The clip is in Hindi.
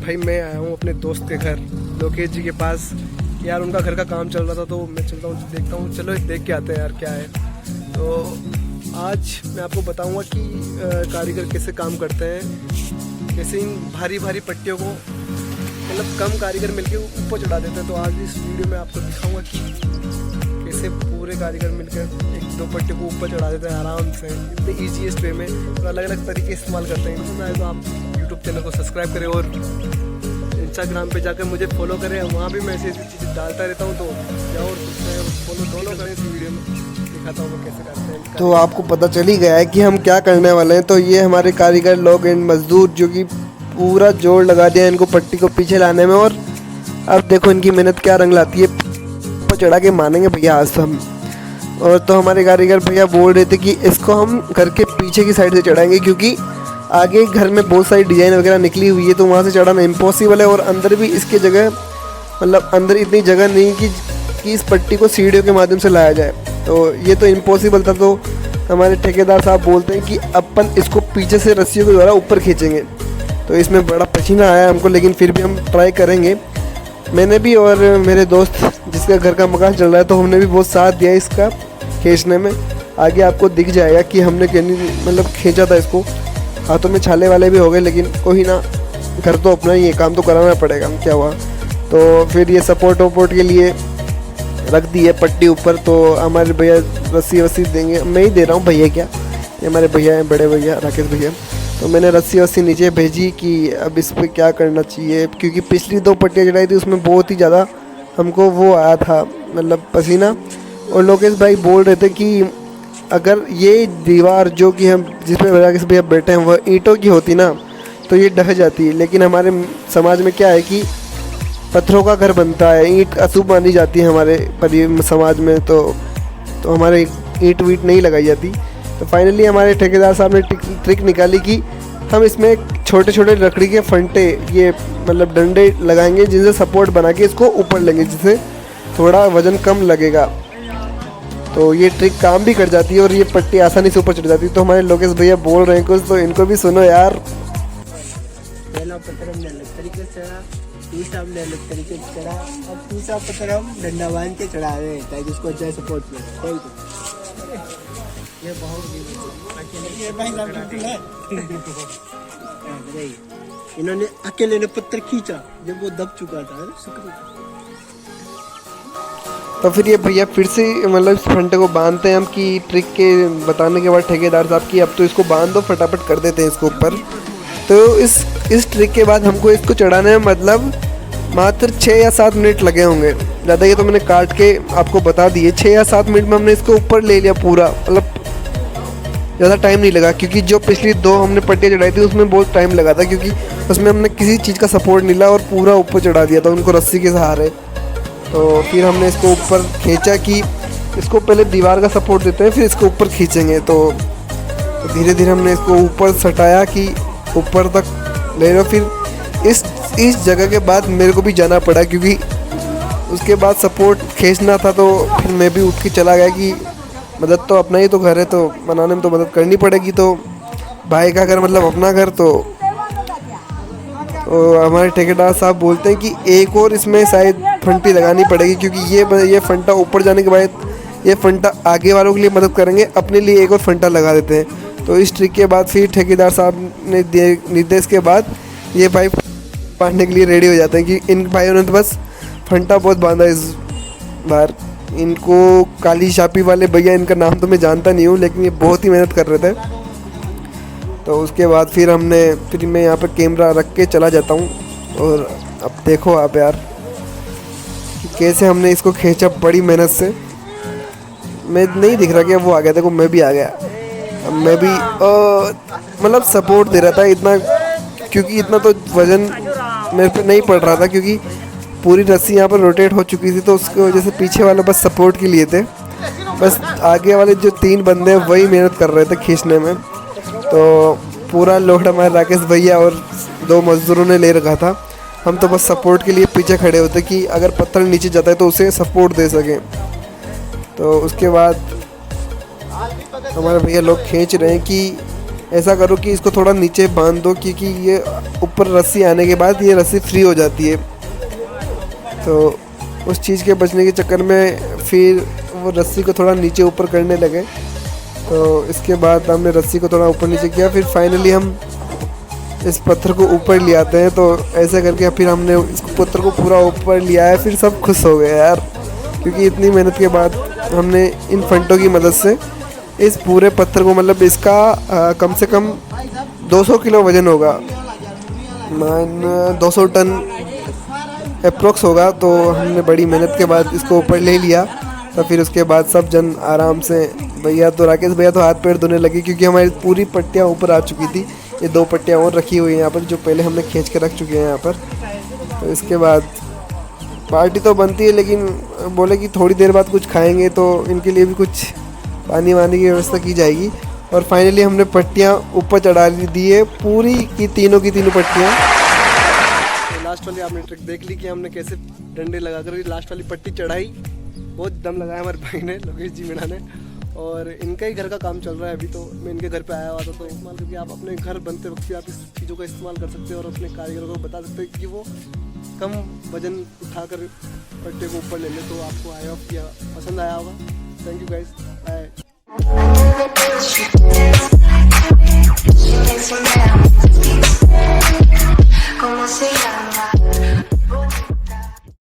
भाई मैं आया हूँ अपने दोस्त के घर लोकेश जी के पास। यार उनका घर का काम चल रहा था तो मैं चलता हूँ देखता हूँ, चलो देख के आते हैं यार क्या है। तो आज मैं आपको बताऊँगा कि कारीगर कैसे काम करते हैं, कैसे इन भारी भारी पट्टियों को मतलब कम कारीगर मिलके ऊपर चढ़ा देते हैं। तो आज इस वीडियो में आपको दिखाऊंगा कि कैसे पूरे कारीगर मिलकर एक दो पट्टी को ऊपर चढ़ा देते हैं आराम से, इतने ईजीएस्ट वे में। तो अलग अलग तरीके इस्तेमाल करते हैं। पसंद आए तो आप यूट्यूब चैनल को सब्सक्राइब करें और इंस्टाग्राम पे जाकर मुझे फॉलो करें, वहाँ भी मैं ऐसी चीज़ें डालता रहता हूँ। तो जाओ और फॉलो दोनों करें। इस वीडियो में दिखाता हूँ मैं कैसे करते हैं। तो आपको पता चल ही गया है कि हम क्या करने वाले हैं। तो ये हमारे कारीगर लोग एंड मजदूर जो कि पूरा जोर लगा दिया इनको पट्टी को पीछे लाने में, और अब देखो इनकी मेहनत क्या रंग लाती है। ऊपर चढ़ा के मानेंगे भैया आज तो हम। और तो हमारे कारीगर भैया बोल रहे थे कि इसको हम घर के पीछे की साइड से चढ़ाएंगे, क्योंकि आगे घर में बहुत सारी डिज़ाइन वगैरह निकली हुई है तो वहाँ से चढ़ाना इम्पॉसिबल है। और अंदर भी इसके जगह मतलब अंदर इतनी जगह नहीं कि इस पट्टी को सीढ़ियों के माध्यम से लाया जाए। तो ये तो इम्पॉसिबल था। तो हमारे ठेकेदार साहब बोलते हैं कि अपन इसको पीछे से रस्सियों के द्वारा ऊपर खींचेंगे। तो इसमें बड़ा पसीना आया हमको, लेकिन फिर भी हम ट्राई करेंगे। मैंने भी और मेरे दोस्त जिसका घर का मकान चल रहा है तो हमने भी बहुत साथ दिया इसका खींचने में। आगे आपको दिख जाएगा कि हमने मतलब खींचा था इसको। हाथों में छाले वाले भी हो गए, लेकिन कोई ना, घर तो अपना ही है, काम तो कराना पड़ेगा। क्या हुआ। तो फिर ये सपोर्ट वपोर्ट के लिए रख दी है पट्टी ऊपर। तो हमारे भैया रस्सी वस्सी देंगे, मैं ही दे रहा हूँ भैया, क्या ये हमारे भैया हैं, बड़े भैया राकेश भैया। तो मैंने रस्सी वस्सी नीचे भेजी कि अब इस पर क्या करना चाहिए, क्योंकि पिछली दो पट्टियाँ चढ़ाई थी उसमें बहुत ही ज़्यादा हमको वो आया था मतलब पसीना। और लोकेश भाई बोल रहे थे कि अगर ये दीवार जो कि हम जिसमें राकेश भैया बैठे हैं वह ईंटों की होती ना तो ये ढह जाती है। लेकिन हमारे समाज में क्या है कि पत्थरों का घर बनता है, ईंट अशुभ मानी जाती है हमारे समाज में। तो हमारे ईंट वीट नहीं लगाई जाती। तो फाइनली हमारे ठेकेदार साहब ने ट्रिक निकाली कि हम इसमें छोटे छोटे लकड़ी के फंटे, ये मतलब डंडे लगाएंगे जिनसे सपोर्ट बना के इसको ऊपर लेंगे, जिससे थोड़ा वज़न कम लगेगा। तो ये ट्रिक काम भी कर जाती है और ये पट्टी आसानी से ऊपर चढ़ जाती है। तो हमारे लोकेश भैया बोल रहे हैं कुछ, तो इनको भी सुनो यार। पहला पत्थर हमने अलग तरीके से चढ़ा, दूसरा हमने अलग तरीके से चढ़ा, अब तीसरा पत्थर हम डंडा बांध के चढ़ा रहे हैं ताकि उसको अच्छा सपोर्ट मिले। ये भाई साहब बिल्कुल है। इन्होंने अकेले ने पत्थर खींचा जब वो दब चुका था। शुक्रिया। तो फिर ये भैया फिर से मतलब इस फंटे को बांधते हैं हम कि ट्रिक के बताने के बाद ठेकेदार साहब की अब तो इसको बांध दो, फटाफट कर देते हैं इसको ऊपर। तो इस ट्रिक के बाद हमको इसको चढ़ाने में मतलब मात्र 6 या 7 मिनट लगे होंगे। ज़्यादा ये तो मैंने काट के आपको बता दिए। 6 या 7 मिनट में हमने इसको ऊपर ले लिया पूरा, मतलब ज़्यादा टाइम नहीं लगा। क्योंकि जो पिछली 2 हमने पट्टियाँ चढ़ाई थी उसमें बहुत टाइम लगा था, क्योंकि उसमें हमने किसी चीज़ का सपोर्ट नहीं लिया और पूरा ऊपर चढ़ा दिया था उनको रस्सी के सहारे। तो फिर हमने इसको ऊपर खींचा कि इसको पहले दीवार का सपोर्ट देते हैं फिर इसको ऊपर खींचेंगे। तो धीरे धीरे हमने इसको ऊपर सटाया कि ऊपर तक ले लो। फिर इस जगह के बाद मेरे को भी जाना पड़ा, क्योंकि उसके बाद सपोर्ट खींचना था। तो फिर मैं भी उठ के चला गया कि मदद तो अपना ही तो घर है, तो बनाने में तो मदद करनी पड़ेगी। तो भाई का घर मतलब अपना घर। तो हमारे ठेकेदार साहब बोलते हैं कि एक और इसमें शायद फंटी लगानी पड़ेगी, क्योंकि ये फंटा ऊपर जाने के बाद ये फंटा आगे वालों के लिए मदद करेंगे, अपने लिए एक और फंटा लगा देते हैं। तो इस ट्रिक के बाद फिर ठेकेदार साहब ने दिए निर्देश के बाद ये भाई बांधने के लिए रेडी हो जाते हैं कि इन भाइयों ने तो बस फंटा बहुत बांधा इस बार। इनको काली छापी वाले भैया, इनका नाम तो मैं जानता नहीं हूँ, लेकिन ये बहुत ही मेहनत कर रहे थे। तो उसके बाद फिर मैं यहाँ पे कैमरा रख के चला जाता हूँ। और अब देखो आप यार कि कैसे हमने इसको खींचा बड़ी मेहनत से। मैं नहीं दिख रहा कि वो आ गया, देखो मैं भी आ गया। अब मैं भी मतलब सपोर्ट दे रहा था इतना, क्योंकि इतना तो वज़न मेरे पे नहीं पड़ रहा था, क्योंकि पूरी रस्सी यहाँ पर रोटेट हो चुकी थी। तो उसकी वजह से पीछे वाले बस सपोर्ट के लिए थे, बस आगे वाले जो 3 बंदे हैं वही मेहनत कर रहे थे खींचने में। तो पूरा लोड हमारे राकेश भैया और 2 मज़दूरों ने ले रखा था। हम तो बस सपोर्ट के लिए पीछे खड़े होते कि अगर पत्थर नीचे जाता है तो उसे सपोर्ट दे सकें। तो उसके बाद हमारे भैया लोग खींच रहे हैं कि ऐसा करो कि इसको थोड़ा नीचे बांध दो, क्योंकि ये ऊपर रस्सी आने के बाद ये रस्सी फ्री हो जाती है। तो उस चीज़ के बचने के चक्कर में फिर वो रस्सी को थोड़ा नीचे ऊपर करने लगे। तो इसके बाद हमने रस्सी को थोड़ा ऊपर नीचे किया, फिर फाइनली हम इस पत्थर को ऊपर ले आते हैं। तो ऐसे करके फिर हमने इस पत्थर को पूरा ऊपर लिया है। फिर सब खुश हो गए यार, क्योंकि इतनी मेहनत के बाद हमने इन फंटों की मदद से इस पूरे पत्थर को, मतलब इसका कम से कम 200 किलो वज़न होगा, 200 टन अप्रोक्स होगा। तो हमने बड़ी मेहनत के बाद इसको ऊपर ले लिया। तो फिर उसके बाद सब जन आराम से, भैया तो राकेश भैया तो हाथ पैर धोने लगे, क्योंकि हमारी पूरी पट्टियाँ ऊपर आ चुकी थी। ये 2 पट्टियाँ और रखी हुई हैं यहाँ पर, जो पहले हमने खींच के रख चुके हैं यहाँ पर। तो इसके बाद पार्टी तो बनती है, लेकिन बोले कि थोड़ी देर बाद कुछ खाएंगे, तो इनके लिए भी कुछ पानी वानी की व्यवस्था की जाएगी। और फाइनली हमने पट्टियाँ ऊपर चढ़ा दी है, पूरी की तीनों पट्टियाँ। तो लास्ट वाली आपने ट्रिक देख ली कि हमने कैसे डंडे लगाकर ये लास्ट वाली पट्टी चढ़ाई। बहुत दम लगाया हमारे भाई ने, लोकेश जी मीणा ने। और इनका ही घर का काम चल रहा है अभी। तो मैं इनके घर पे आया हुआ था, तो मान लो कि आप अपने घर बनते वक्त भी आप इस चीज़ों का इस्तेमाल कर सकते हैं और अपने कारीगरों को बता सकते हैं कि वो कम वजन उठाकर पट्टे को ऊपर ले ले। तो आपको आई होप किया पसंद आया होगा। Thank you guys, bye. ¿Cómo se llama?